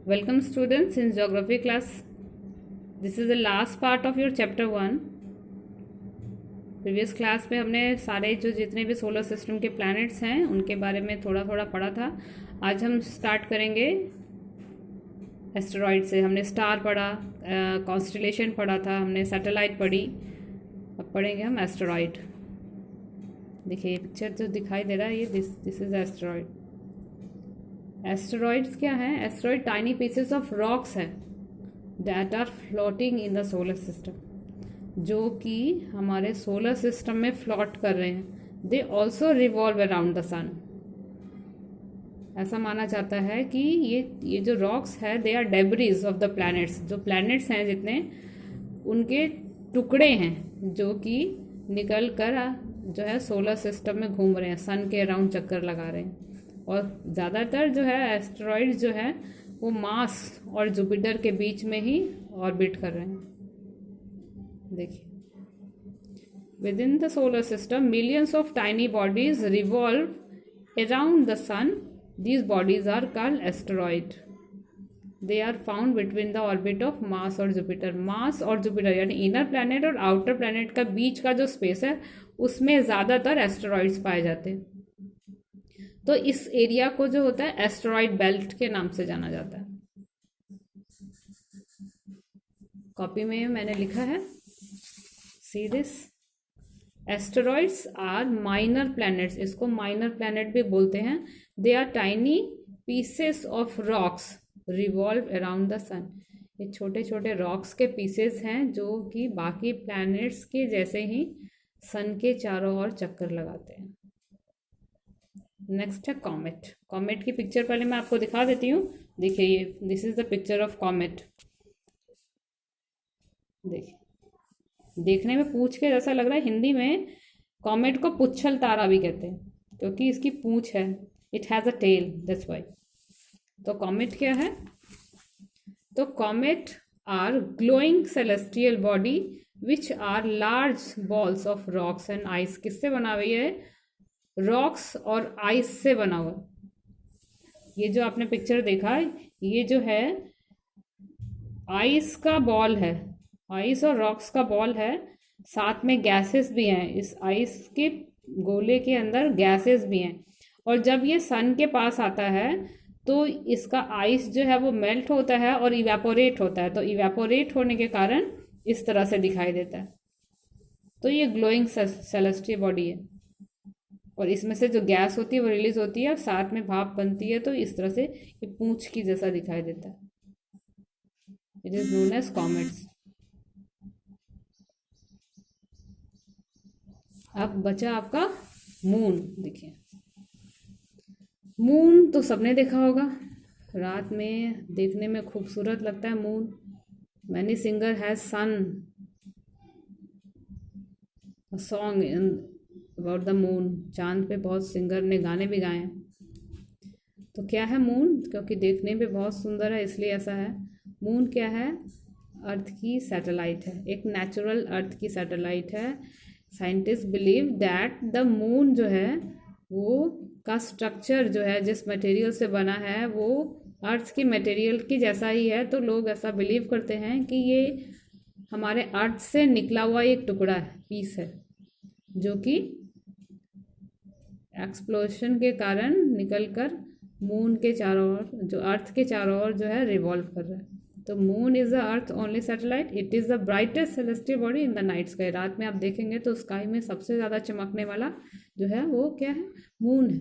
Welcome students in geography class. This is the last part of your chapter 1. Previous class में हमने सारे जितने भी सोलर सिस्टम के प्लैनेट्स हैं उनके बारे में थोड़ा थोड़ा पढ़ा था. आज हम स्टार्ट करेंगे एस्टेरॉइड से. हमने स्टार पढ़ा, कॉन्स्टलेशन पढ़ा था, हमने सैटेलाइट पढ़ी. अब पढ़ेंगे हम एस्टेरॉइड. देखिए ये पिक्चर जो दिखाई दे रहा है ये दिस इज एस्टेरॉइड. एस्टेरॉइड्स क्या हैं? Asteroid tiny pieces of rocks हैं that are floating in the solar system, जो कि हमारे सोलर सिस्टम में फ्लोट कर रहे हैं. They also revolve around the sun. ऐसा माना जाता है कि ये जो रॉक्स है they are debris of the planets. जो प्लैनेट्स हैं जितने उनके टुकड़े हैं जो कि निकल कर जो है सोलर सिस्टम में घूम रहे हैं, सन के अराउंड चक्कर लगा रहे हैं. और ज़्यादातर जो है एस्टेरॉइड जो है वो मार्स और जुपिटर के बीच में ही ऑर्बिट कर रहे हैं. देखिए within the solar system millions of tiny bodies revolve around the sun. These bodies are called asteroid. They are found between the orbit of Mars और जुपिटर. मार्स और Jupiter यानी inner planet और outer planet का बीच का जो space है उसमें ज़्यादातर एस्टेरॉइड्स पाए जाते हैं. तो इस एरिया को जो होता है एस्टेरॉइड बेल्ट के नाम से जाना जाता है. कॉपी में मैंने लिखा है, see this. Asteroids are minor planets. इसको माइनर प्लैनेट भी बोलते हैं. They are tiny pieces of rocks revolve around the sun. ये छोटे छोटे रॉक्स के पीसेस हैं जो कि बाकी प्लैनेट्स के जैसे ही सन के चारों ओर चक्कर लगाते हैं. नेक्स्ट है कॉमेट. कॉमेट की पिक्चर पहले मैं आपको दिखा देती हूँ. देखिए ये this is the picture of comet. देखिए देखने में पूंछ के जैसा लग रहा है. हिंदी में कॉमेट को पुच्छल तारा भी कहते हैं क्योंकि इसकी पूंछ है. It has a tail, that's why. तो कॉमेट क्या है? तो comet are glowing celestial body which are large balls of rocks and ice. किससे बना हुई है? रॉक्स और आइस से बना हुआ. ये जो आपने पिक्चर देखा ये जो है आइस का बॉल है. आइस और रॉक्स का बॉल है. साथ में गैसेस भी हैं. इस आइस के गोले के अंदर गैसेस भी हैं. और जब ये सन के पास आता है तो इसका आइस जो है वो मेल्ट होता है और इवेपोरेट होता है. तो इवेपोरेट होने के कारण इस तरह से दिखाई देता है. तो ये ग्लोइंग सेलेस्टियल बॉडी है और इसमें से जो गैस होती है वो रिलीज होती है और साथ में भाप बनती है. तो इस तरह से ये पूंछ की जैसा दिखाई देता है. It is known as comets. अब बचा आपका मून. देखिए मून तो सबने देखा होगा. रात में देखने में खूबसूरत लगता है moon. Many singer has sung a song about the moon. चांद पे बहुत सिंगर ने गाने भी गाए हैं. तो क्या है मून? क्योंकि देखने में बहुत सुंदर है इसलिए ऐसा है. मून क्या है? अर्थ की सैटेलाइट है. एक नेचुरल अर्थ की सैटेलाइट है. Scientist believe that the moon जो है वो का स्ट्रक्चर जो है जिस मटेरियल से बना है वो अर्थ की मटेरियल की जैसा ही है. तो लोग ऐसा बिलीव करते हैं कि ये हमारे अर्थ से निकला हुआ एक टुकड़ा है, पीस है, जो कि एक्सप्लोजन के कारण निकलकर मून के चारों ओर जो अर्थ के चारों ओर जो है रिवॉल्व कर रहा है. तो moon is the earth only satellite. It is the brightest celestial body in the night sky. रात में आप देखेंगे तो स्काई में सबसे ज़्यादा चमकने वाला जो है वो क्या है? मून है.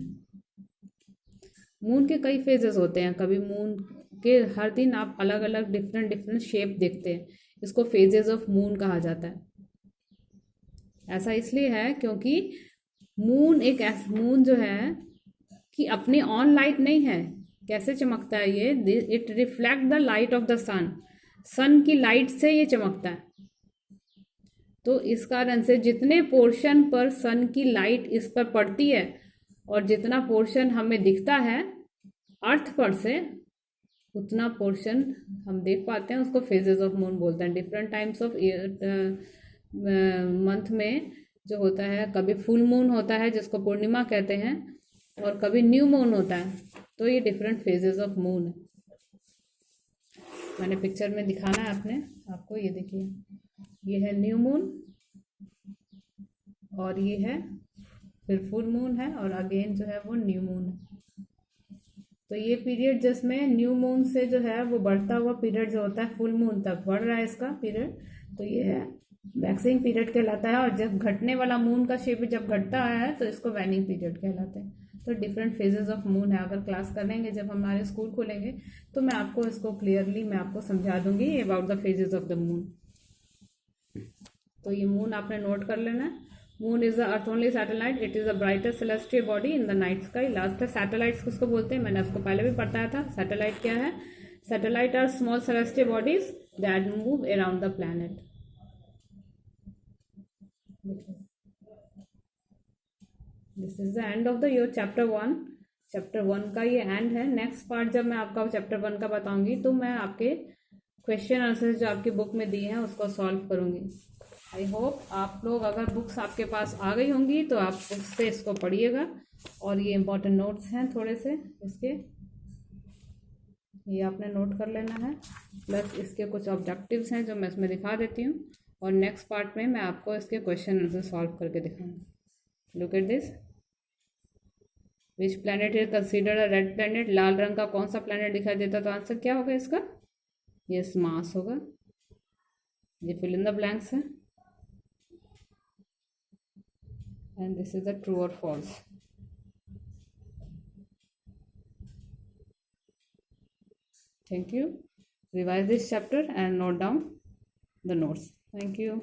मून के कई फेजेस होते हैं. कभी मून के हर दिन आप अलग अलग डिफरेंट शेप देखते हैं. इसको फेजेस ऑफ मून कहा जाता है. ऐसा इसलिए है क्योंकि मून मून जो है कि अपनी ऑन लाइट नहीं है. कैसे चमकता है ये? It reflect the light of the sun. Sun की लाइट से ये चमकता है. तो इस कारण से जितने पोर्शन पर सन की लाइट इस पर पड़ती है और जितना पोर्शन हमें दिखता है अर्थ पर से उतना पोर्शन हम देख पाते हैं. उसको फेजेस ऑफ मून बोलते हैं. डिफरेंट टाइम्स ऑफ मंथ में जो होता है, कभी फुल मून होता है जिसको पूर्णिमा कहते हैं और कभी न्यू मून होता है. तो ये डिफरेंट फेजेस ऑफ मून है. मैंने पिक्चर में दिखाना है अपने आपको। ये देखिए, ये है न्यू मून और ये है फिर फुल मून है और अगेन जो है वो न्यू मून है। तो ये पीरियड जिसमें न्यू मून से जो है वो बढ़ता हुआ पीरियड जो होता है फुल मून तक बढ़ रहा है इसका पीरियड, तो ये है वैक्सिंग पीरियड कहलाता है। और जब घटने वाला मून का शेप जब घटता है तो इसको वैनिंग पीरियड कहलाते हैं। तो डिफरेंट फेजेस ऑफ मून है। अगर क्लास करेंगे जब हमारे स्कूल खोलेंगे तो मैं आपको इसको क्लियरली मैं आपको समझा दूंगी about the phases of the moon. तो ये मून आपने नोट कर लेना है। Moon is the earth only satellite, it is the brightest celestial body in the night sky. Last है सैटेलाइट्स किसको बोलते हैं, मैंने आपको पहले भी बताया था। सैटेलाइट क्या है? Satellite are small celestial bodies that move around the planet. This is the end of the your chapter 1। Chapter 1 का ये एंड है। नेक्स्ट पार्ट जब मैं आपका चैप्टर 1 का बताऊंगी तो मैं आपके क्वेश्चन आंसर जो आपकी बुक में दिए हैं उसको सॉल्व करूंगी। आई होप आप लोग, अगर बुक्स आपके पास आ गई होंगी तो आप उससे इसको पढ़िएगा। और ये इंपॉर्टेंट नोट्स हैं थोड़े से इसके, ये आपने नोट कर लेना है। प्लस इसके कुछ ऑब्जेक्टिव्स हैं जो मैं इसमें दिखा देती हूँ। और नेक्स्ट पार्ट में मैं आपको इसके क्वेश्चन आंसर सॉल्व करके दिखाऊंगी। Look at this. Which planet is considered a red planet? लाल रंग का कौन सा प्लैनेट दिखाई देता? तो आंसर क्या होगा इसका? यस, मार्स होगा। ये फिल इन द ब्लैंक्स है। And this is the true or false. Thank you. Revise this chapter and note down the notes. Thank you.